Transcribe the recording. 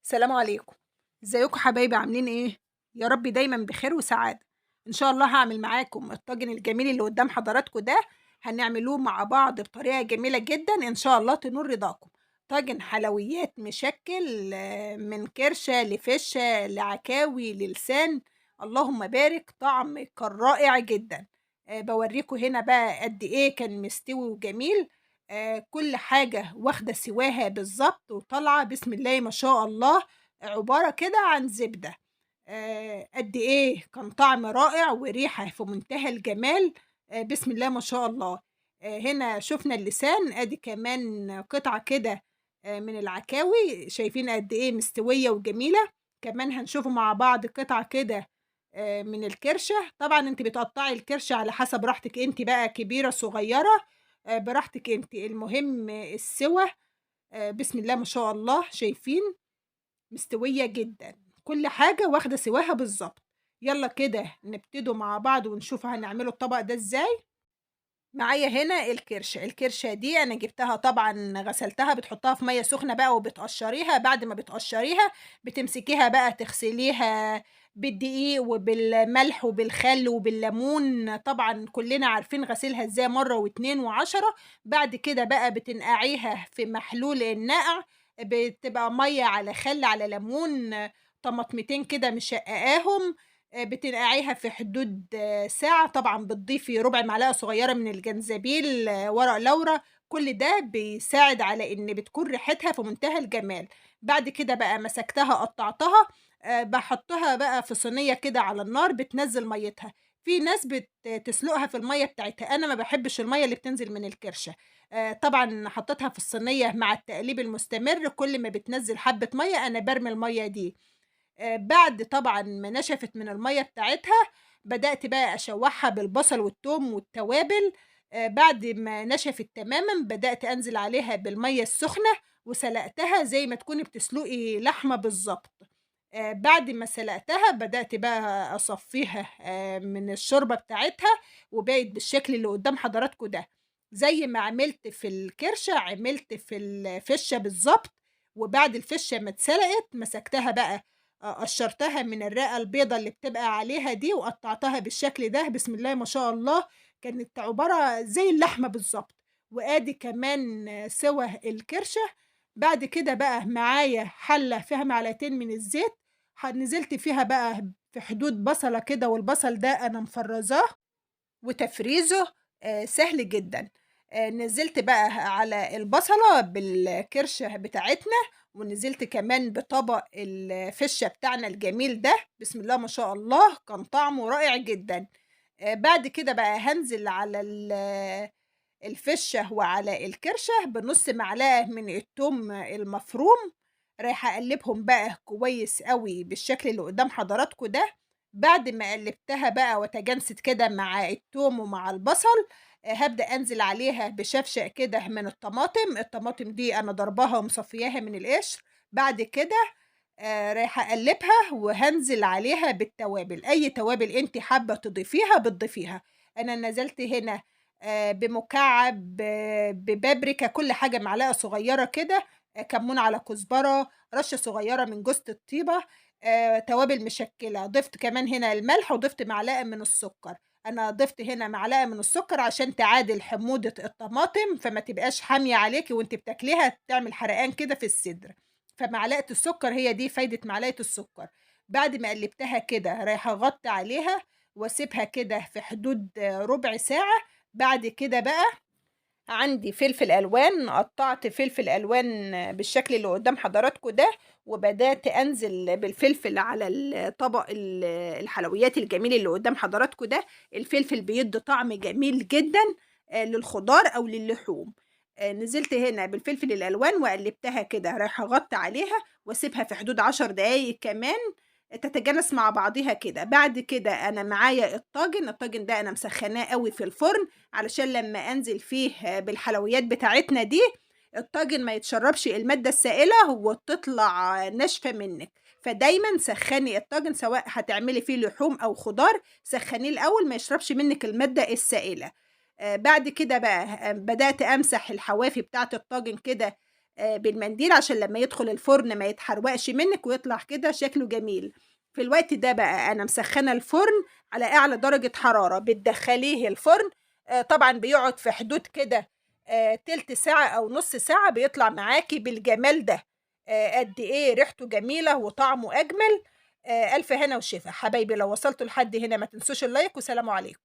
السلام عليكم. ازيكم حبايبي عاملين ايه؟ يا رب دايما بخير وسعادة. ان شاء الله هعمل معاكم الطاجن الجميل اللي قدام حضراتكم ده. هنعملوه مع بعض بطريقة جميلة جدا ان شاء الله تنور رضاكم. طاجن حلويات مشكل من كرشة لفشة لعكاوي للسان. اللهم بارك، طعم كان رائع جدا. بوريكم هنا بقى قد ايه كان مستوي وجميل. كل حاجة واخدة سواها بالظبط وطالعة بسم الله ما شاء الله. عبارة كده عن زبدة. قد إيه كان طعم رائع وريحة في منتهى الجمال. بسم الله ما شاء الله. هنا شفنا اللسان أدي كمان قطعة كده من العكاوي، شايفين قد إيه مستوية وجميلة. كمان هنشوفه مع بعض قطعة كده من الكرشة. طبعا انت بتقطعي الكرشة على حسب راحتك انت بقى، كبيرة صغيرة براحتك انت، المهم السوى. بسم الله ما شاء الله، شايفين مستوية جدًا، كل حاجة واخدة سواها بالضبط. يالّا كده نبتدوا مع بعض ونشوف هنعملوا الطبق ده إزاي. معايا هنا الكرشة، الكرشة دي أنا جبتها طبعًا غسلتها، بتحطها في مَيّة سخنة بقى وبتقشّريها، بعد ما بتقشّريها بتمسكيها بقى تغسليها بالدقيق وبالملح وبالخل وبالليمون، طبعًا كلنا عارفين غسيلها إزاي مرّة و2 و10. بعد كده بقى بتنقعيها في محلول النقع، بتبقى مَيّة على خل على ليمون، طماطمتين كده مشقّقاهم. بتنقعيها في حدود ساعة، طبعًا بتضيفي ربع معلقة صغيرة من الجنزبيل، ورق لورا، كل ده بيساعد على إن بتكون ريحتها في منتهى الجمال. بعد كده بقى مسكتها قطّعتها، باحطها بقى في صينية كده على النار بتنزّل مَيّتها. في ناس تسلقها في المَيّة بتاعتها، أنا ما باحبش المَيّة اللي بتنزل من الكرشة. طبعًا حطيتها في الصينية مع التقليب المستمر، كل ما بتنزّل حبّة مَيّة أنا بارمي المَيّة دي. بعد طبعًا ما نشفت من المَيّة بتاعتها، بدأت بقى أشوّحها بالبصل والتوم والتوابل. بعد ما نشفت تمامًا، بدأت أنزل عليها بالمَيّة السخنة وسلقتها زي ما تكوني بتسلقي لحمة بالضبط. بعد ما سلقتها بدأت بقى أصفّيها من الشوربة بتاعتها، وبقت بالشكل اللي قدّام حضراتكم ده. زي ما عملت في الكرشة، عملت في الفِشّة بالضبط. وبعد الفِشّة ما اتسلقت، مسكتها بقى قشّرتها من الرئة البيضا اللي بتبقى عليها دي وقطّعتها بالشكل ده، بسم الله ما شاء الله. كانت عبارة زي اللحمة بالضبط. وآدي كمان سِوَى الكرشة. بعد كده بقى معايا حلة فيها معلقتين من الزيت، نزلت فيها بقى في حدود بصلة كده، والبصل ده أنا مفرّزاه وتفريزه سهل جدًا. نزّلت بقى على البصلة بالكرشة بتاعتنا، ونزلت كمان بطبق الفِشّة بتاعنا الجميل ده، بسم الله ما شاء الله، كان طعمه رائع جدًا. بعد كده بقى هانزل على الفِشّة وعلى الكرشة بنُص معلقة من التوم المفروم، رايحة أقلّبهم بقى كويس أوي بالشكل اللي قدّام حضراتكم ده. بعد ما قلّبتها بقى وتجانست كده مع التوم ومع البصل، هابدأ أنزل عليها بشفشق كده من الطماطم، الطماطم دي أنا ضرباها ومصفياها من القشر. بعد كده رايحة أقلّبها وهانزل عليها بالتوابل، أي توابل أنتِ حابة تضيفيها بتضيفيها. أنا نزلت هنا بمكعب ببابريكا، كل حاجة معلقة صغيرة كده، كمون على كزبرة، رشة صغيرة من جوزة الطيبة، توابل مشكّلة. ضِفت كمان هنا الملح وضِفت معلقة من السُكّر. أنا ضِفت هنا معلقة من السُكّر عشان تعادل حموضة الطماطم، فما تبقاش حامية عليكِ وأنتِ بتاكليها تعمل حرقان كده في الصدر. فمعلقة السُكّر هي دي فايدة معلقة السُكّر. بعد ما قلّبتها كده رايحة أغطّي عليها واسيبها كده في حدود ربع ساعة. بعد كده بقى عندي فلفل ألوان، قطّعت فلفل ألوان بالشكل اللي قدّام حضراتكم ده، وبدأت أنزل بالفلفل على طبق الحلويات الجميل اللي قدّام حضراتكم ده. الفلفل بيدّي طعم جميل جدًا للخضار أو للحوم. نزلت هنا بالفلفل الألوان وقلّبتها كده، رايحة أغطّي عليها واسيبها في حدود 10 دقايق كمان تتجانس مع بعضيها كده. بعد كده أنا معايا الطاجن، الطاجن ده أنا مسخّناه أوي في الفرن علشان لمّا أنزل فيه بالحلويات بتاعتنا دي، الطاجن ما يتشرّبش المادة السائلة وتطلع ناشفة منِّك. فدايمًا سخّني الطاجن سواء هتعملي فيه لحوم أو خضار، سخّنيه الأول ما يشربش منِّك المادة السائلة. بعد كده بقى بدأت أمسح الحوافي بتاعة الطاجن كده بالمنديل عشان لمّا يدخل الفرن ما يتحرقش منِّك ويطلع كده شكله جميل. في الوقت ده بقى أنا مسخّنة الفرن على أعلى درجة حرارة، بتدخّليه الفرن طبعًا بيقعد في حدود كده تِلت ساعة أو نُص ساعة بيطلع معاكِ بالجمال ده. قد إيه ريحته جميلة وطعمه أجمل. ألف هنا وشفا. حبايبي لو وصلتوا لحد هنا ما تنسوش اللايك، وسلام عليكم.